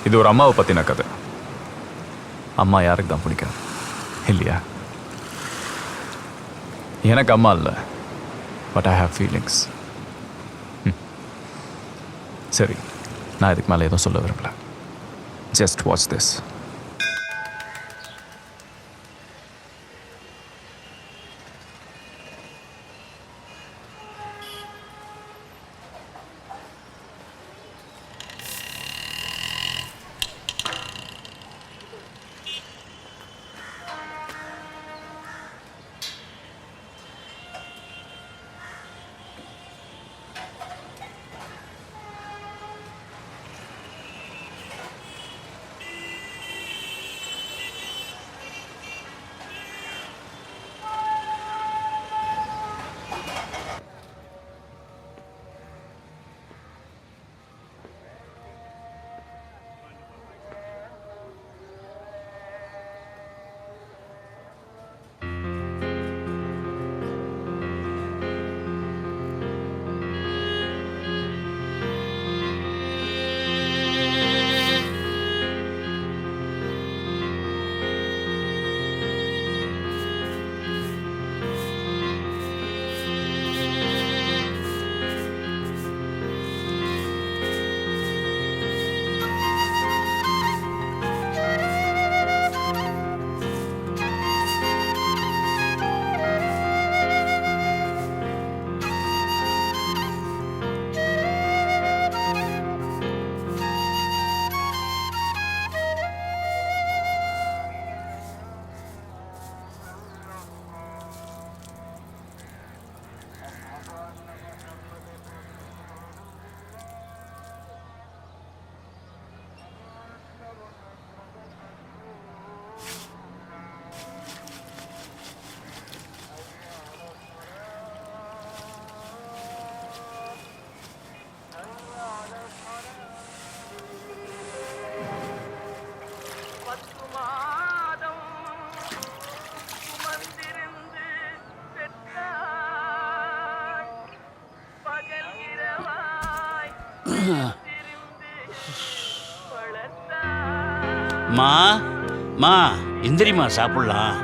இது ஒரு அம்மாவை பற்றின கதை. அம்மா யாருக்கு தான் பிடிக்காது இல்லையா? எனக்கு அம்மா இல்லை, பட் ஐ ஹாவ் ஃபீலிங்ஸ். சரி, நான் இதுக்கு மேலே எதுவும் சொல்ல விரும்பல. Just watch this. மா மா எந்திரிமா, சாப்பிடலாம்.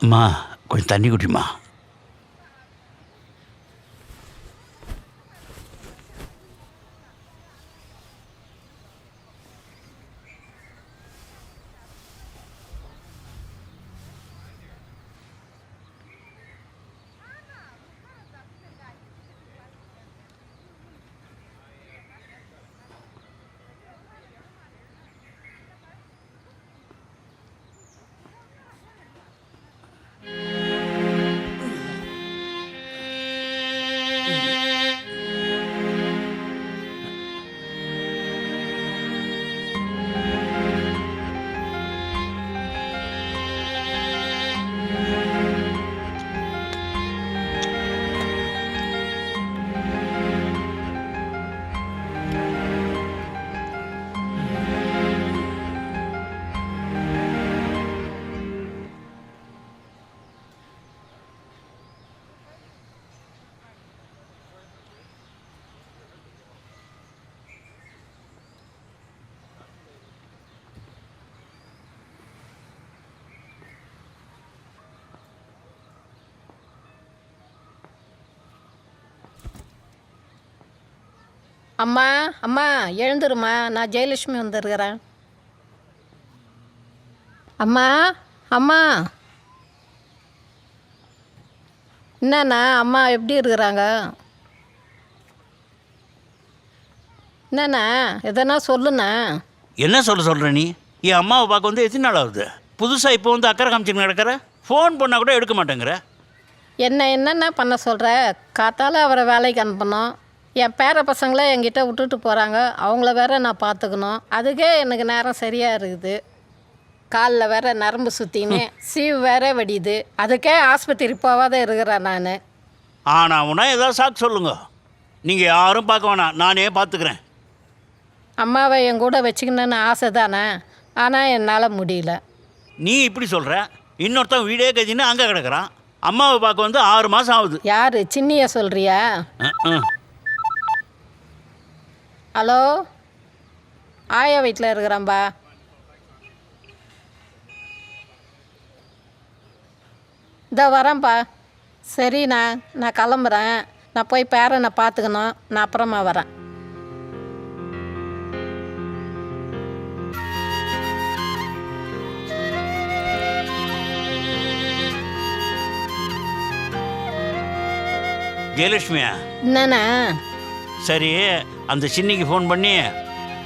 அம்மா கொஞ்சம் தண்ணி குடிமா. அம்மா அம்மா எழுந்துருமா, நான் ஜெயலட்சுமி வந்துருக்கிறேன். அம்மா அம்மா என்னண்ணா அம்மா எப்படி இருக்கிறாங்க? என்னண்ணா எதனா சொல்லுண்ணா. என்ன சொல்கிற நீ? என் அம்மாவை பார்க்க வந்து எத்தனை நாள் ஆகுது? புதுசாக இப்போ வந்து அக்கறை காமிச்சின்னு கிடக்கிற. ஃபோன் பண்ணால் கூட எடுக்க மாட்டேங்கிற. என்னென்ன பண்ண சொல்கிற? காத்தால் அவரை வேலைக்கு அனுப்பணும். என் பேர பசங்கள என்கிட்ட விட்டுட்டு போகிறாங்க. அவங்கள வேற நான் பார்த்துக்கணும். அதுக்கே எனக்கு நேரம் சரியாக இருக்குது. காலில் வேற நரம்பு சுற்றின்னு சீவு வேற வடியுது. அதுக்கே ஆஸ்பத்திரி போகாத இருக்கிறேன் நான். ஆனால் உனா ஏதாவது சாக்கு சொல்லுங்க. நீங்கள் யாரும் பார்க்க வேணாம், நானே பார்த்துக்கிறேன். அம்மாவை என் கூட வச்சுக்கணுன்னு ஆசை தானே, ஆனால் என்னால் முடியல. நீ இப்படி சொல்கிற, இன்னொருத்தன் வீடே கட்டின்னு அங்கே கிடக்குறான். அம்மாவை பார்க்க வந்து 6 மாதம் ஆகுது. யார் சின்னிய சொல்கிறியா? ஹலோ, ஆயா வீட்டில் இருக்கிறான்பா. இதோ வரேன்ப்பா. சரிண்ணா, நான் கிளம்புறேன். நான் போய் பேரனை பார்த்துக்கணும். நான் அப்புறமா வரேன். ஜெயலட்சுமியா? என்னண்ணா? சரி, அந்த சின்னிக்கு ஃபோன் பண்ணி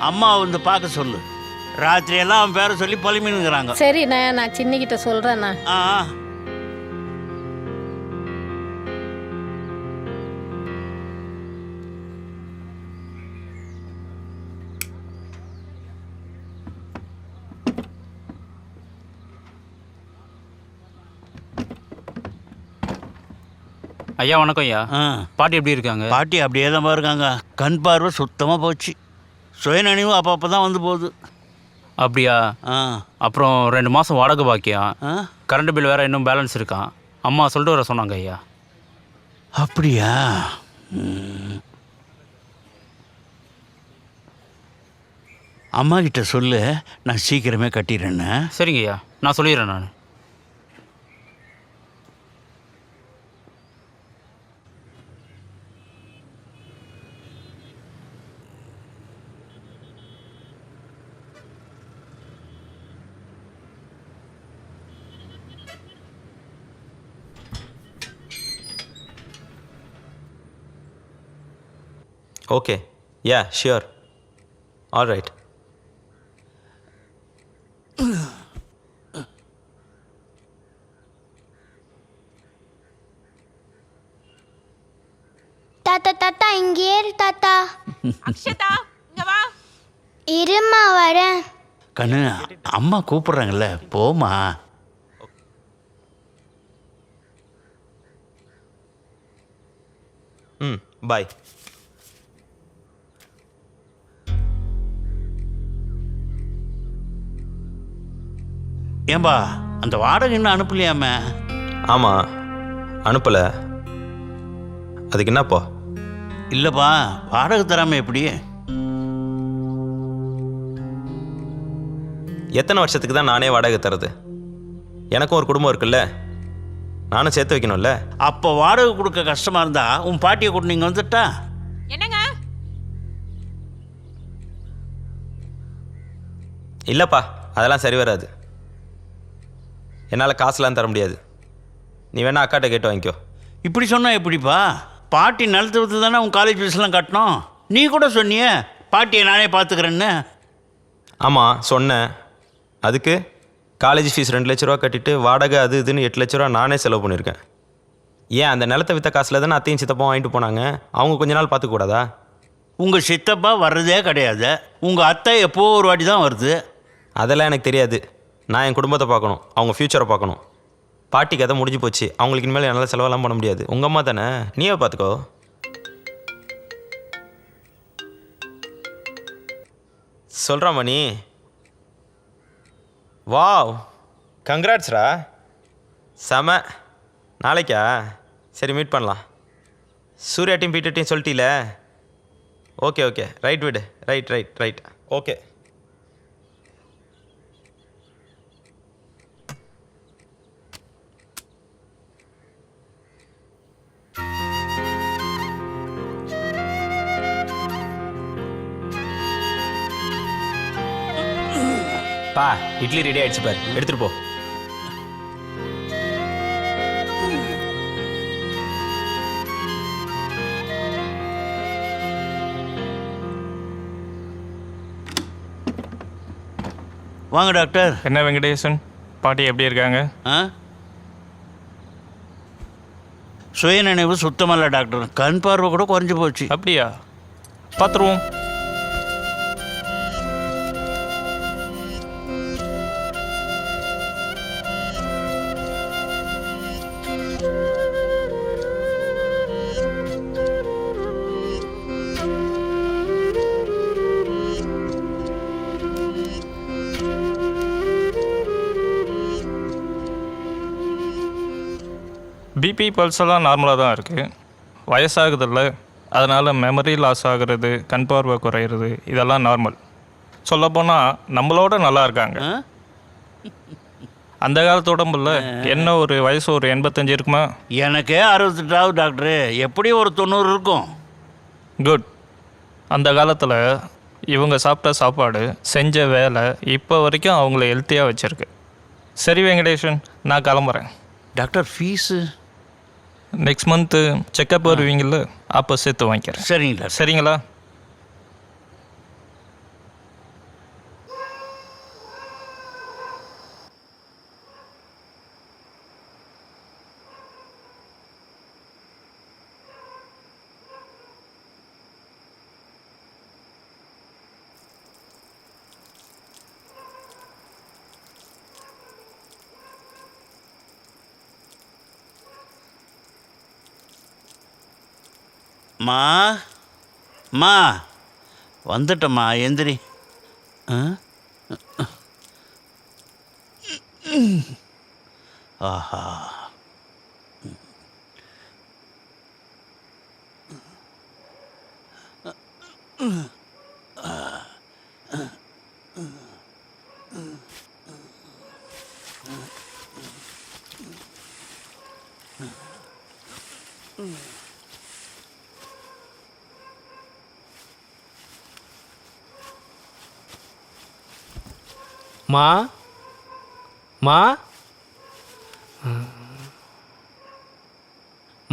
அம்மா வந்து பார்க்க சொல்லு. ராத்திரியெல்லாம் அவன் பேரை சொல்லி பழமினுங்கிறாங்க. சரிண்ணா, நான் சின்னிக்கிட்ட சொல்கிறேண்ணா. ஆ ஐயா வணக்கம் ஐயா. ஆ பாட்டி எப்படி இருக்காங்க? பாட்டி அப்படியே தான் இருக்காங்க. கண் பார்வை சுத்தமாக போச்சு. சுயநினைவு அப்பப்போ தான் வந்து போகுது. அப்படியா? ஆ அப்புறம் 2 மாதம் வாடகை பாக்கியம், ஆ கரண்ட் பில் வேறு இன்னும் பேலன்ஸ் இருக்கான். அம்மா சொல்லிட்டு வர சொன்னாங்க ஐயா. அப்படியா? அம்மா கிட்ட சொல்லு, நான் சீக்கிரமே கட்டிடுறேன்னு. சரிங்க ஐயா, நான் சொல்லிடுறேன் நான். Okay. Yeah, sure. All right. தாத்தா இங்கே இரு தாத்தா. அக்ஷதா இங்க வா. இருமா வரேன். கண்ணு, அம்மா கூப்பிடுறாங்கல்ல, போமா. Bye. ஏன்பா, அந்த வாடகை இன்னும் அனுப்பலையாம? ஆமாம், அனுப்பலை. அதுக்கு என்னப்பா? இல்லைப்பா, வாடகை தராமல் எப்படி? எத்தனை வருஷத்துக்கு தான் நானே வாடகை தரது? எனக்கும் ஒரு குடும்பம் இருக்குல்ல. நானும் சேர்த்து வைக்கணும்ல. அப்போ வாடகை கொடுக்க கஷ்டமாக இருந்தா உன் பாட்டியை கூட்டு நீங்கள் வந்துட்டா. என்னங்க? இல்லைப்பா, அதெல்லாம் சரி வராது. என்னால் காசுலாம் தர முடியாது. நீ வேணா அக்காட்ட கேட்டு வாங்கிக்கோ. இப்படி சொன்னால் எப்படிப்பா? பாட்டி நிலத்தை விற்று தானே உன் காலேஜ் ஃபீஸ்லாம் கட்டணும். நீ கூட சொன்னியே பாட்டியை நானே பார்த்துக்கிறேன்னு. ஆமாம் சொன்னேன். அதுக்கு காலேஜ் ஃபீஸ் 2 லட்ச ரூபா கட்டிட்டு வாடகை அது இதுன்னு 8 லட்ச ரூபா நானே செலவு பண்ணியிருக்கேன். ஏன் அந்த நிலத்தை விற்ற காசில் தானே அத்தையும் சித்தப்பா வாங்கிட்டு போனாங்க. அவங்க கொஞ்ச நாள் பார்த்துக்கூடாதா? உங்கள் சித்தப்பா வர்றதே கிடையாது. உங்கள் அத்தை எப்போ ஒரு வாட்டி தான் வருது. அதெல்லாம் எனக்கு தெரியாது. நான் என் குடும்பத்தை பார்க்கணும், அவங்க ஃப்யூச்சரை பார்க்கணும். பாட்டி கதை முடிஞ்சு போச்சு. அவங்களுக்கு இனிமேல் என்னால் செலவெல்லாம் பண்ண முடியாது. உங்கள் அம்மா தானே, நீயே பார்த்துக்கோ. சொல்கிறா மணி. வாவ், கங்க்ராட்ஸ்ரா. செம. நாளைக்கா? சரி, மீட் பண்ணலாம். சூர்யா டீம் பீட்டர் டீம் சொல்லிட்டீல? ஓகே ஓகே, ரைட் விடு. Right okay. பா, இட்லி ரெடி ஆயிடுச்சு பார், எடுத்துட்டு போ. வாங்க டாக்டர். என்ன வெங்கடேசன், பாட்டி எப்படி இருக்காங்க? சுயநினைவு சுத்தமல்ல டாக்டர். கண் பார்வை கூட குறைஞ்சி போச்சு. அப்படியா? பார்த்துருவோம். பிபி பல்ஸ் எல்லாம் நார்மலாக தான் இருக்குது. வயசாகுதில்ல, அதனால் மெமரி லாஸ் ஆகிறது, கண் பார்வை குறையிறது, இதெல்லாம் நார்மல். சொல்லப்போனால் நம்மளோட நல்லா இருக்காங்க. அந்த காலத்து உடம்புல என்ன ஒரு வயசு ஒரு 85 இருக்குமா? எனக்கே 68 டாக்டரு. எப்படி ஒரு 90 இருக்கும். குட். அந்த காலத்தில் இவங்க சாப்பிட்ட சாப்பாடு, செஞ்ச வேலை இப்போ வரைக்கும் அவங்கள ஹெல்த்தியாக வச்சுருக்கு. சரி வெங்கடேஷன், நான் கிளம்புறேன். Doctor fees next month checkup வருவீங்கள, அப்போ சேர்த்து வாங்கிக்கிறேன். சரிங்களா? சரிங்களா? மா வந்துட்டம்மா, எந்திரி. ஆஹா, மா மா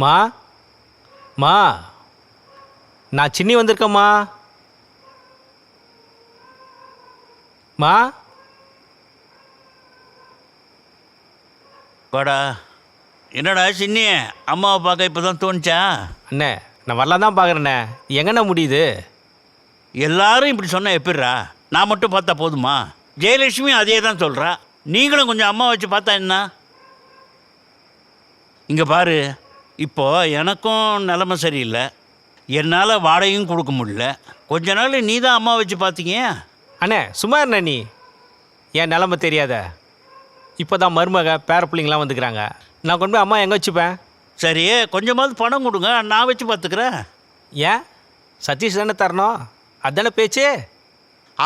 மா மா நான் சின்னி வந்திருக்கேம்மா. மா வாடா. என்னடா சின்னி, அம்மாவை பார்க்க இப்போ தான் தோணுச்சா? அண்ணே, நான் வரலாம் தான் பார்க்குறேண்ணே. எங்கண்ணே முடியுது? எல்லாரும் இப்படி சொன்னால் எப்படிரா? நான் மட்டும் பார்த்தா போதுமா? ஜெயலட்சுமி அதே தான் சொல்கிறா. நீங்களும் கொஞ்சம் அம்மா வச்சு பார்த்தா என்ன? இங்கே பாரு, இப்போது எனக்கும் நிலமை சரியில்லை. என்னால் வாடகையும் கொடுக்க முடியல. கொஞ்ச நாள் நீ தான் அம்மா வச்சு பார்த்தீங்க. அண்ணே சும்மா என்ன, நீ என் நிலமை தெரியாத? இப்போ தான் மருமக பேர பிள்ளைங்களாம் வந்துக்கிறாங்க. நான் கொண்டு போய் அம்மா எங்கே வச்சுப்பேன்? சரி, கொஞ்சமாவது பணம் கொடுங்க, நான் வச்சு பார்த்துக்கிறேன். ஏன்? சதீஷ் தானே தரணும், அதுதானே பேச்சு.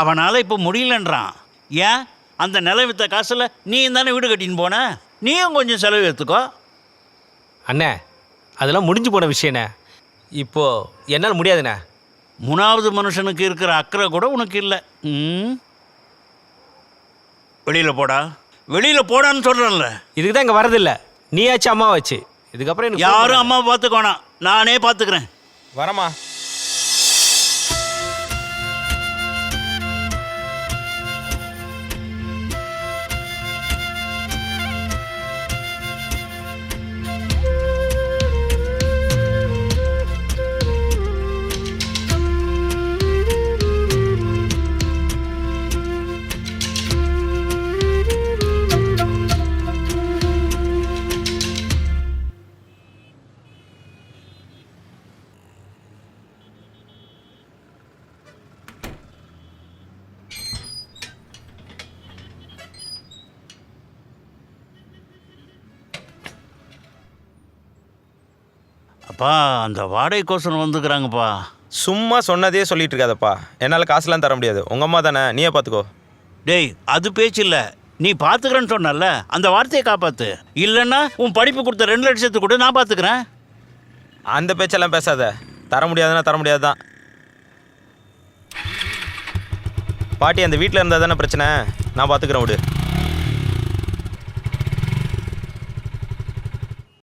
அவனால் இப்போ முடியலன்றான். ஏன்? அந்த நிலம் விற்ற காசில் நீ தானே வீடு கட்டின்னு போன. நீயும் கொஞ்சம் செலவு எடுத்துக்கோ. அண்ணே அதெல்லாம் முடிஞ்சு போன விஷயண்ணே. இப்போது என்னால் முடியாதுண்ணே. 3வது மனுஷனுக்கு இருக்கிற அக்கறை கூட உனக்கு இல்லை. வெளியில் போடா, வெளியில் போடான்னு சொல்கிறேன்ல. இதுக்கு தான் இங்கே வரதில்ல. நீயாச்சு அம்மாவாச்சு. இதுக்கப்புறம் எனக்கு யாரும் அம்மாவை பார்த்துக்கோனா, நானே பார்த்துக்கிறேன். வரமா. அப்பா, அந்த வாடகைக்கோசரம் வந்துக்கிறாங்கப்பா. சும்மா சொன்னதே சொல்லிட்டு இருக்காதப்பா. என்னால் காசுலாம் தர முடியாது. உங்கள் அம்மா தானே, நீயே பார்த்துக்கோ. டேய், அது பேச்சு இல்லை. நீ பார்த்துக்கிறேன்னு சொன்னல, அந்த வார்த்தையை காப்பாற்று. இல்லைன்னா உன் படிப்பு கொடுத்த 2 லட்சத்துக்கு கூட நான் பார்த்துக்கிறேன். அந்த பேச்செல்லாம் பேசாத. தர முடியாதுன்னா தர முடியாது தான். பாட்டி அந்த வீட்டில் இருந்தால் தானே பிரச்சனை. நான் பார்த்துக்கிறேன் விடு.